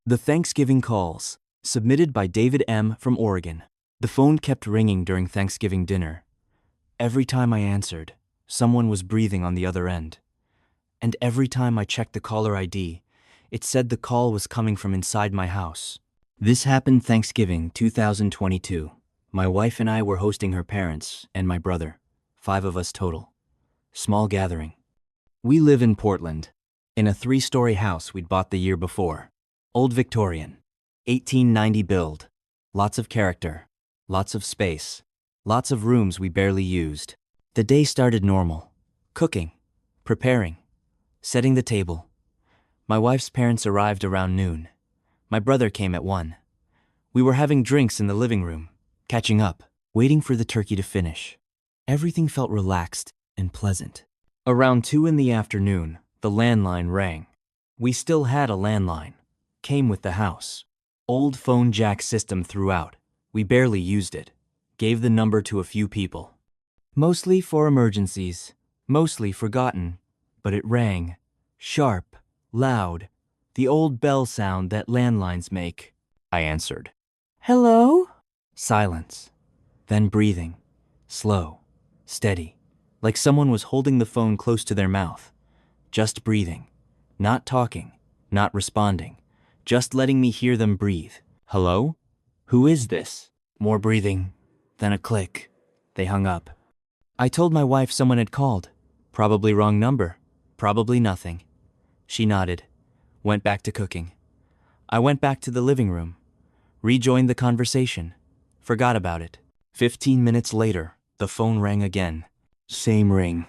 The Thanksgiving Calls, submitted by David M. from Oregon. The phone kept ringing during Thanksgiving dinner. Every time I answered, someone was breathing on the other end. And every time I checked the caller ID, it said the call was coming from inside my house. This happened Thanksgiving 2022. My wife and I were hosting her parents and my brother, 5 of us total. Small gathering. We live in Portland, in a 3-story house we'd bought the year before. Old Victorian, 1890 build. Lots of character, lots of space, lots of rooms we barely used. The day started normal. Cooking, preparing, setting the table. My wife's parents arrived around noon. My brother came at 1. We were having drinks in the living room, catching up, waiting for the turkey to finish. Everything felt relaxed and pleasant. Around 2 in the afternoon, the landline rang. We still had a landline. Came with the house. Old phone jack system throughout. We barely used it. Gave the number to a few people. Mostly for emergencies. Mostly forgotten. But it rang. Sharp. Loud. The old bell sound that landlines make. I answered. Hello? Silence. Then breathing. Slow. Steady. Like someone was holding the phone close to their mouth. Just breathing. Not talking. Not responding. Just letting me hear them breathe. Hello? Who is this? More breathing. Then a click. They hung up. I told my wife someone had called. Probably wrong number. Probably nothing. She nodded. Went back to cooking. I went back to the living room. Rejoined the conversation. Forgot about it. 15 minutes later, the phone rang again. Same ring.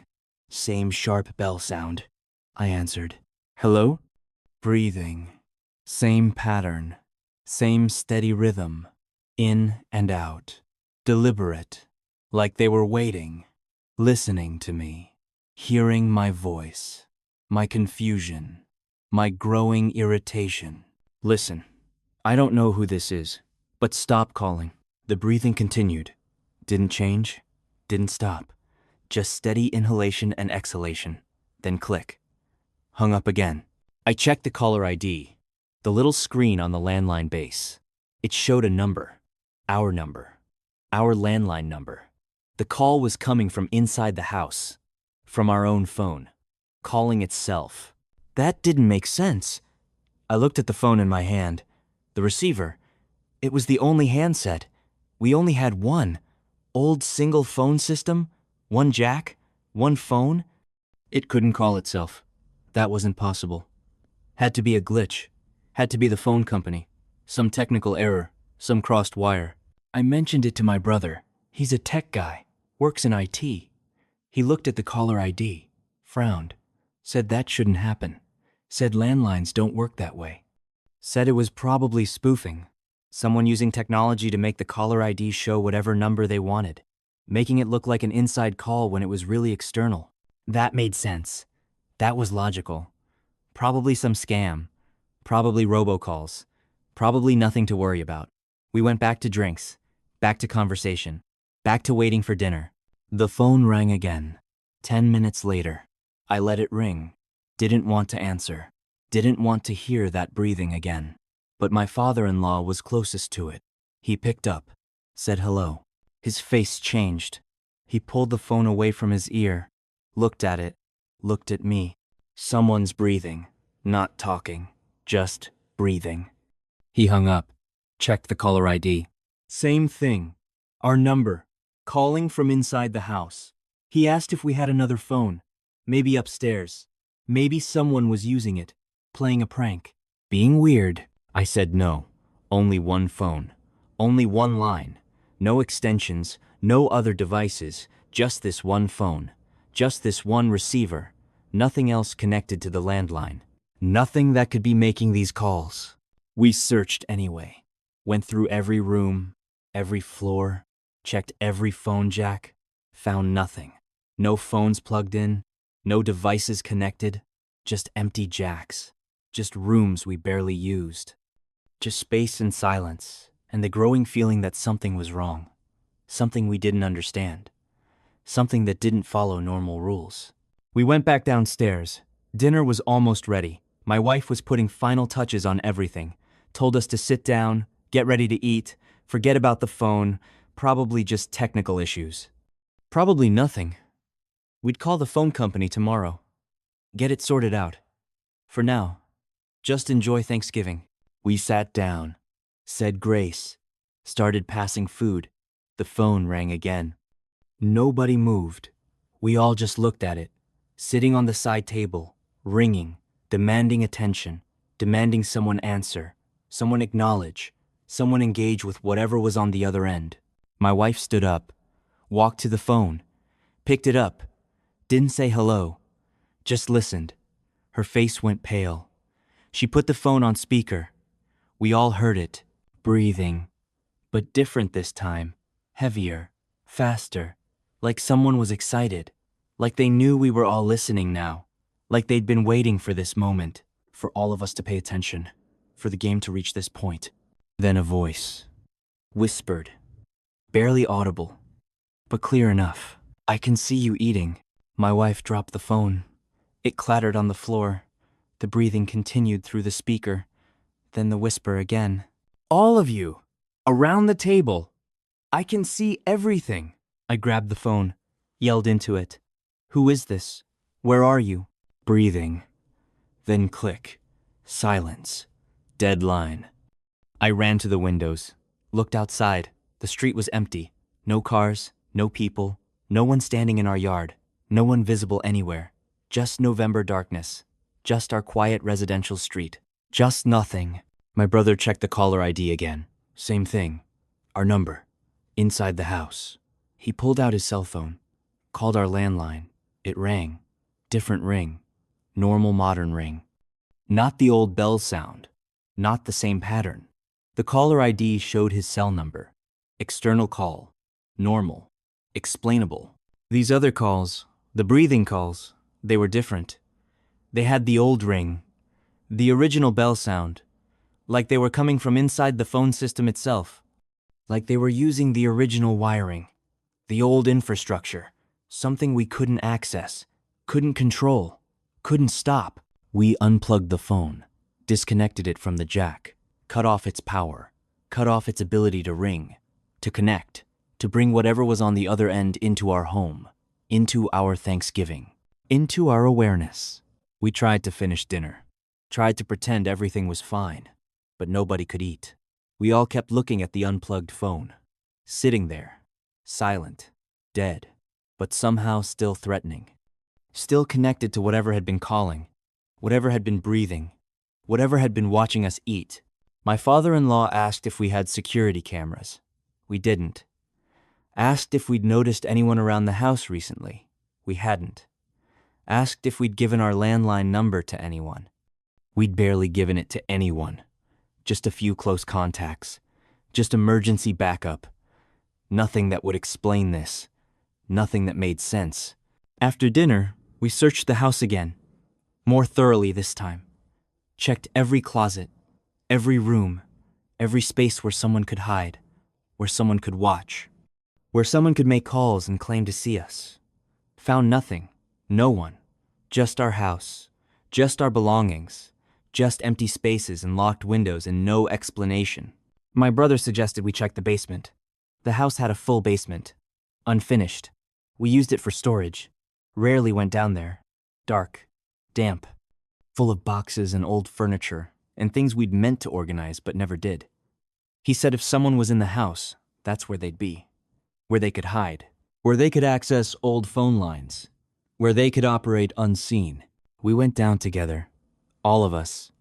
Same sharp bell sound. I answered. Hello? Breathing. Same pattern. Same steady rhythm. In and out. Deliberate. Like they were waiting. Listening to me. Hearing my voice. My confusion. My growing irritation. Listen, I don't know who this is, but stop calling. The breathing continued. Didn't change. Didn't stop. Just steady inhalation and exhalation. Then click. Hung up again. I checked the caller ID. The little screen on the landline base. It showed a number. Our number. Our landline number. The call was coming from inside the house. From our own phone. Calling itself. That didn't make sense. I looked at the phone in my hand. The receiver. It was the only handset. We only had one. Old single phone system. One jack. One phone. It couldn't call itself. That wasn't possible. Had to be a glitch. Had to be the phone company. Some technical error. Some crossed wire. I mentioned it to my brother. He's a tech guy. Works in IT. He looked at the caller ID. Frowned. Said that shouldn't happen. Said landlines don't work that way. Said it was probably spoofing. Someone using technology to make the caller ID show whatever number they wanted. Making it look like an inside call when it was really external. That made sense. That was logical. Probably some scam. Probably robocalls. Probably nothing to worry about. We went back to drinks. Back to conversation. Back to waiting for dinner. The phone rang again. 10 minutes later. I let it ring. Didn't want to answer. Didn't want to hear that breathing again. But my father-in-law was closest to it. He picked up. Said hello. His face changed. He pulled the phone away from his ear. Looked at it. Looked at me. Someone's breathing. Not talking. Just breathing. He hung up. Checked the caller ID. Same thing. Our number. Calling from inside the house. He asked if we had another phone. Maybe upstairs. Maybe someone was using it. Playing a prank. Being weird. I said no. Only one phone. Only one line. No extensions. No other devices. Just this one phone. Just this one receiver. Nothing else connected to the landline. Nothing that could be making these calls. We searched anyway. Went through every room, every floor, checked every phone jack, found nothing. No phones plugged in, no devices connected, just empty jacks, just rooms we barely used. Just space and silence, and the growing feeling that something was wrong. Something we didn't understand. Something that didn't follow normal rules. We went back downstairs. Dinner was almost ready. My wife was putting final touches on everything. told us to sit down, get ready to eat, forget about the phone, probably just technical issues. Probably nothing. We'd call the phone company tomorrow. Get it sorted out. For now, just enjoy Thanksgiving. We sat down, said grace, started passing food. The phone rang again. Nobody moved. We all just looked at it, sitting on the side table, ringing, demanding attention, demanding someone answer, someone acknowledge, someone engage with whatever was on the other end. My wife stood up, walked to the phone, picked it up, didn't say hello, just listened. Her face went pale. She put the phone on speaker. We all heard it, breathing, but different this time, heavier, faster, like someone was excited, like they knew we were all listening now, like they'd been waiting for this moment, for all of us to pay attention, for the game to reach this point. Then a voice, whispered, barely audible, but clear enough. I can see you eating. My wife dropped the phone. It clattered on the floor. The breathing continued through the speaker. Then the whisper again. All of you, around the table. I can see everything. I grabbed the phone, yelled into it. Who is this? Where are you? Breathing. Then click. Silence. Dead line. I ran to the windows, looked outside. The street was empty. No cars, no people, no one standing in our yard, no one visible anywhere. Just November darkness. Just our quiet residential street. Just nothing. My brother checked the caller ID again. Same thing. Our number. Inside the house. He pulled out his cell phone, called our landline. It rang. Different ring. Normal modern ring. Not the old bell sound. Not the same pattern. The caller ID showed his cell number. External call. Normal. Explainable. These other calls, the breathing calls, they were different. They had the old ring, the original bell sound, like they were coming from inside the phone system itself, like they were using the original wiring, the old infrastructure, something we couldn't access, couldn't control, couldn't stop. We unplugged the phone, disconnected it from the jack, cut off its power, cut off its ability to ring, to connect, to bring whatever was on the other end into our home, into our Thanksgiving, into our awareness. We tried to finish dinner, tried to pretend everything was fine, but nobody could eat. We all kept looking at the unplugged phone, sitting there, silent, dead, but somehow still threatening, still connected to whatever had been calling, whatever had been breathing, whatever had been watching us eat. My father-in-law asked if we had security cameras. We didn't. Asked if we'd noticed anyone around the house recently. We hadn't. Asked if we'd given our landline number to anyone. We'd barely given it to anyone. Just a few close contacts. Just emergency backup. Nothing that would explain this. Nothing that made sense. After dinner, we searched the house again. More thoroughly this time. Checked every closet, every room, every space where someone could hide, where someone could watch, where someone could make calls and claim to see us. Found nothing, no one, just our house, just our belongings, just empty spaces and locked windows and no explanation. My brother suggested we check the basement. The house had a full basement, unfinished. We used it for storage, rarely went down there. Dark, damp, full of boxes and old furniture and things we'd meant to organize but never did. He said if someone was in the house, that's where they'd be. Where they could hide, where they could access old phone lines, where they could operate unseen. We went down together, all of us,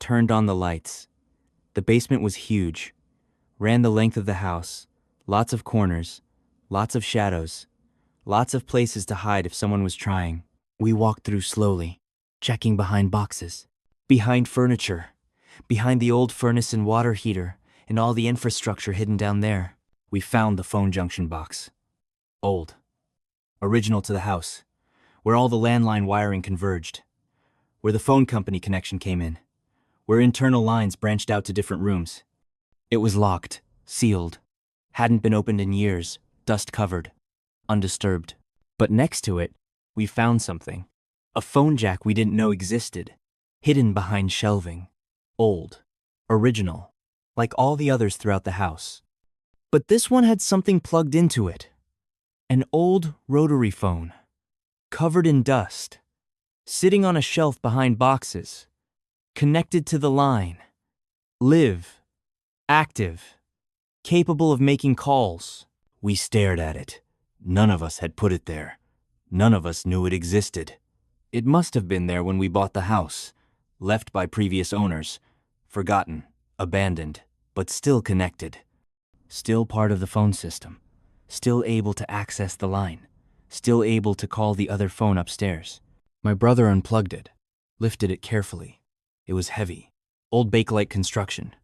turned on the lights. The basement was huge, ran the length of the house, lots of corners, lots of shadows, lots of places to hide if someone was trying. We walked through slowly, checking behind boxes, behind furniture, behind the old furnace and water heater, and all the infrastructure hidden down there. We found the phone junction box. Old. Original to the house. Where all the landline wiring converged. Where the phone company connection came in. Where internal lines branched out to different rooms. It was locked, sealed. Hadn't been opened in years, dust covered, undisturbed. But next to it, we found something. A phone jack we didn't know existed. Hidden behind shelving. Old. original, like all the others throughout the house. But this one had something plugged into it. An old rotary phone, covered in dust, sitting on a shelf behind boxes, connected to the line. Live, active, capable of making calls. We stared at it. None of us had put it there. None of us knew it existed. It must have been there when we bought the house, left by previous owners, forgotten, abandoned, but still connected. Still part of the phone system, still able to access the line, still able to call the other phone upstairs. My brother unplugged it, lifted it carefully. It was heavy. Old Bakelite construction,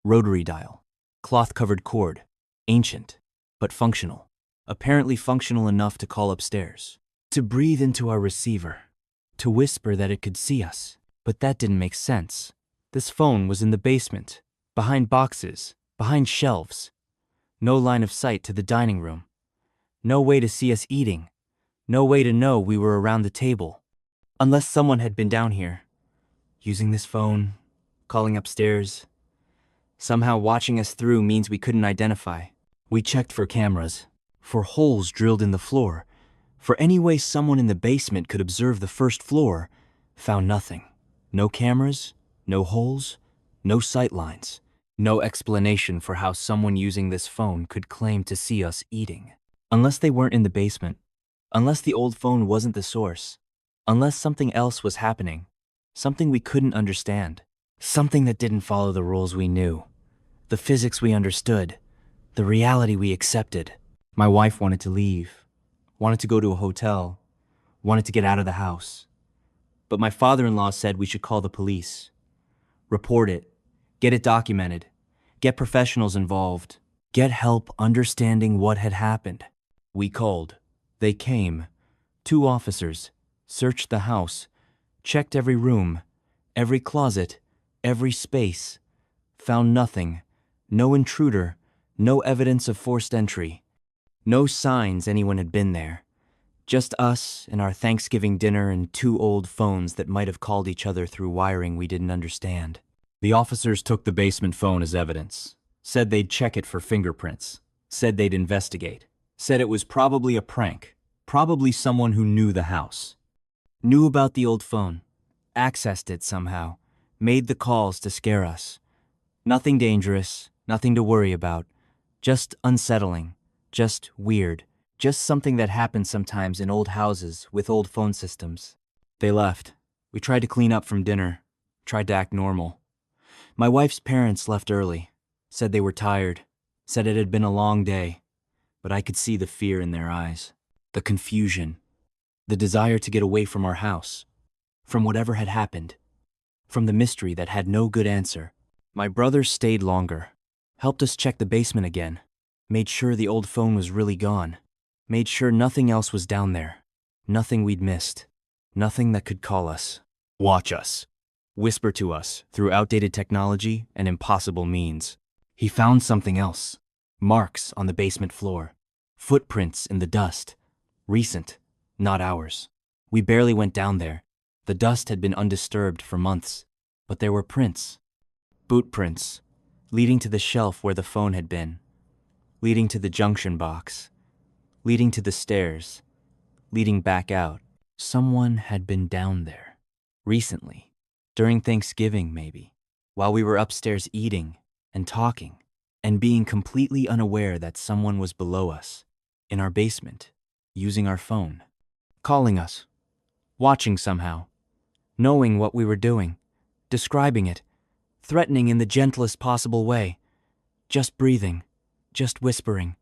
rotary dial, cloth-covered cord, ancient, but functional. Apparently functional enough to call upstairs, to breathe into our receiver, to whisper that it could see us. But that didn't make sense. This phone was in the basement, behind boxes, behind shelves. No line of sight to the dining room. No way to see us eating. No way to know we were around the table. Unless someone had been down here, using this phone, calling upstairs. Somehow watching us through means we couldn't identify. We checked for cameras, for holes drilled in the floor, for any way someone in the basement could observe the first floor. Found nothing. No cameras, no holes, no sight lines. No explanation for how someone using this phone could claim to see us eating. Unless they weren't in the basement. Unless the old phone wasn't the source. Unless something else was happening. Something we couldn't understand. Something that didn't follow the rules we knew. The physics we understood. The reality we accepted. My wife wanted to leave. Wanted to go to a hotel. Wanted to get out of the house. But my father-in-law said we should call the police. Report it. Get it documented. Get professionals involved. Get help understanding what had happened. We called. They came. 2 officers. Searched the house. Checked every room. Every closet. Every space. Found nothing. No intruder. No evidence of forced entry. No signs anyone had been there. Just us and our Thanksgiving dinner and 2 old phones that might have called each other through wiring we didn't understand. The officers took the basement phone as evidence. Said they'd check it for fingerprints. Said they'd investigate. Said it was probably a prank. Probably someone who knew the house. Knew about the old phone. Accessed it somehow. Made the calls to scare us. Nothing dangerous. Nothing to worry about. Just unsettling. Just weird. Just something that happens sometimes in old houses with old phone systems. They left. We tried to clean up from dinner. Tried to act normal. My wife's parents left early. Said they were tired. Said it had been a long day. But I could see the fear in their eyes. The confusion. The desire to get away from our house. From whatever had happened. From the mystery that had no good answer. My brother stayed longer. Helped us check the basement again. Made sure the old phone was really gone. Made sure nothing else was down there. Nothing we'd missed. Nothing that could call us. Watch us. Whisper to us through outdated technology and impossible means. He found something else. Marks on the basement floor. Footprints in the dust. Recent, not ours. We barely went down there. The dust had been undisturbed for months. But there were prints. Boot prints. Leading to the shelf where the phone had been. Leading to the junction box. Leading to the stairs. Leading back out. Someone had been down there. Recently. During Thanksgiving, maybe. While we were upstairs eating and talking and being completely unaware that someone was below us, in our basement, using our phone, calling us, watching somehow, knowing what we were doing, describing it, threatening in the gentlest possible way, just breathing, just whispering,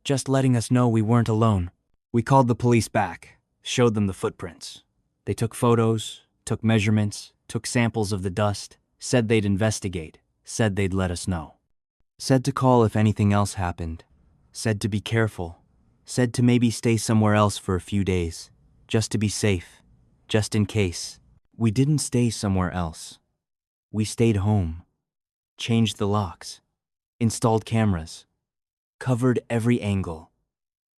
just letting us know we weren't alone. We called the police back, showed them the footprints. They took photos, took measurements, took samples of the dust, said they'd investigate, said they'd let us know. Said to call if anything else happened, said to be careful, said to maybe stay somewhere else for a few days, just to be safe, just in case. We didn't stay somewhere else. We stayed home, changed the locks, installed cameras, covered every angle,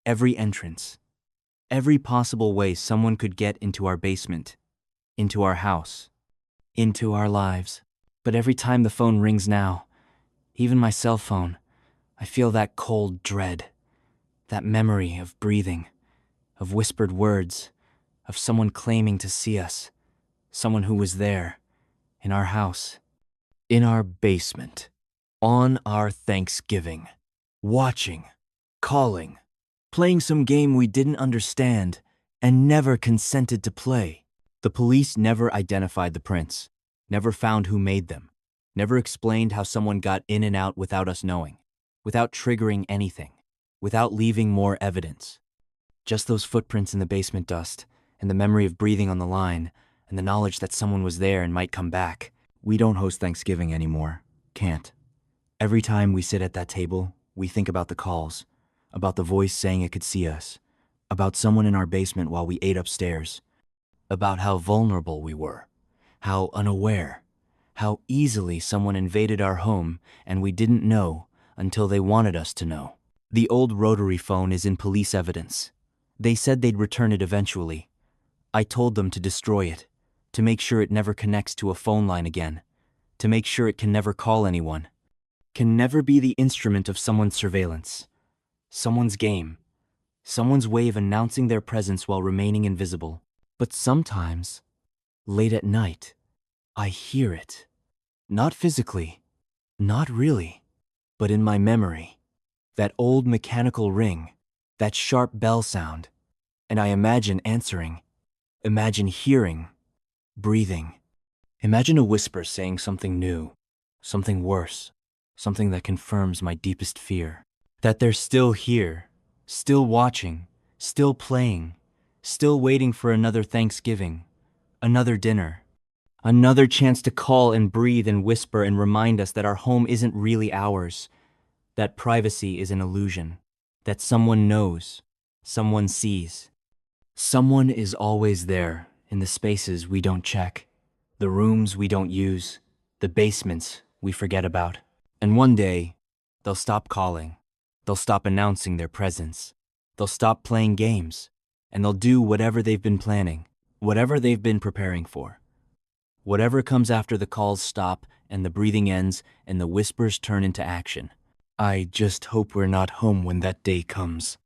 every entrance, every possible way someone could get into our basement, into our house, into our lives. But every time the phone rings now, even my cell phone, I feel that cold dread, that memory of breathing, of whispered words, of someone claiming to see us, someone who was there, in our house, in our basement, on our Thanksgiving, watching, calling, playing some game we didn't understand and never consented to play. The police never identified the prints, never found who made them, never explained how someone got in and out without us knowing, without triggering anything, without leaving more evidence. Just those footprints in the basement dust, and the memory of breathing on the line, and the knowledge that someone was there and might come back. We don't host Thanksgiving anymore. Can't. Every time we sit at that table, we think about the calls, about the voice saying it could see us, about someone in our basement while we ate upstairs, about how vulnerable we were, how unaware, how easily someone invaded our home and we didn't know until they wanted us to know. The old rotary phone is in police evidence. They said they'd return it eventually. I told them to destroy it, to make sure it never connects to a phone line again, to make sure it can never call anyone, can never be the instrument of someone's surveillance, someone's game, someone's way of announcing their presence while remaining invisible. But sometimes, late at night, I hear it. Not physically, not really, but in my memory. That old mechanical ring, that sharp bell sound, and I imagine answering, imagine hearing, breathing. Imagine a whisper saying something new, something worse, something that confirms my deepest fear. That they're still here, still watching, still playing, still waiting for another Thanksgiving, another dinner, another chance to call and breathe and whisper and remind us that our home isn't really ours, that privacy is an illusion, that someone knows, someone sees. Someone is always there in the spaces we don't check, the rooms we don't use, the basements we forget about. And one day, they'll stop calling, they'll stop announcing their presence, they'll stop playing games, and they'll do whatever they've been planning, whatever they've been preparing for. Whatever comes after the calls stop and the breathing ends and the whispers turn into action. I just hope we're not home when that day comes.